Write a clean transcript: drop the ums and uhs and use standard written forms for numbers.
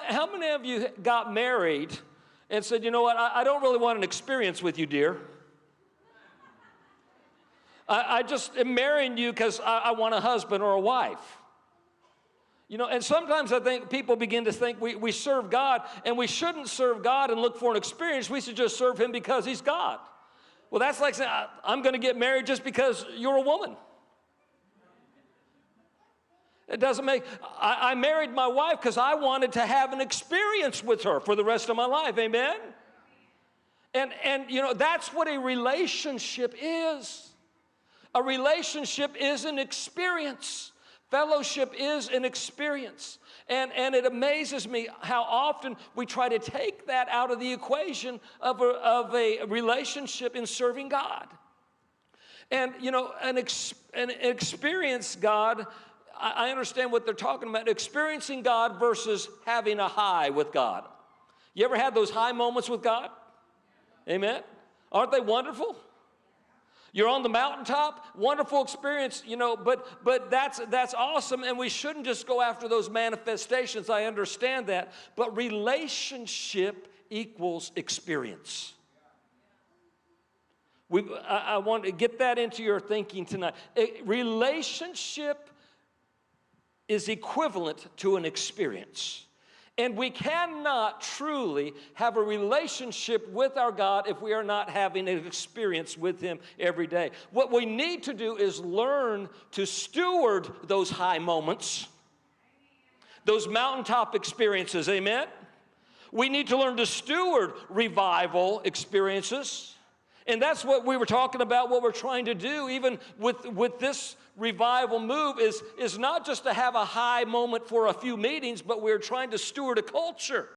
how many of you got married and said, you know what, I don't really want an experience with you, dear. I just am marrying you because I want a husband or a wife. You know, and sometimes I think people begin to think we serve God, and we shouldn't serve God and look for an experience. We should just serve him because he's God. Well, that's like saying, I'm going to get married just because you're a woman. It doesn't make, I married my wife because I wanted to have an experience with her for the rest of my life, amen? And you know, that's what a relationship is. A relationship is an experience. Fellowship is an experience. And it amazes me how often we try to take that out of the equation of a relationship in serving God. And, you know, an experience God, I understand what they're talking about, experiencing God versus having a high with God. You ever had those high moments with God? Amen? Aren't they wonderful? You're on the mountaintop, wonderful experience, you know, but that's awesome, and we shouldn't just go after those manifestations. I understand that, but relationship equals experience. I want to get that into your thinking tonight. A relationship is equivalent to an experience. And we cannot truly have a relationship with our God if we are not having an experience with him every day. What we need to do is learn to steward those high moments, those mountaintop experiences, amen? We need to learn to steward revival experiences. And that's what we were talking about, what we're trying to do, even with this revival move, is not just to have a high moment for a few meetings, but we're trying to steward a culture.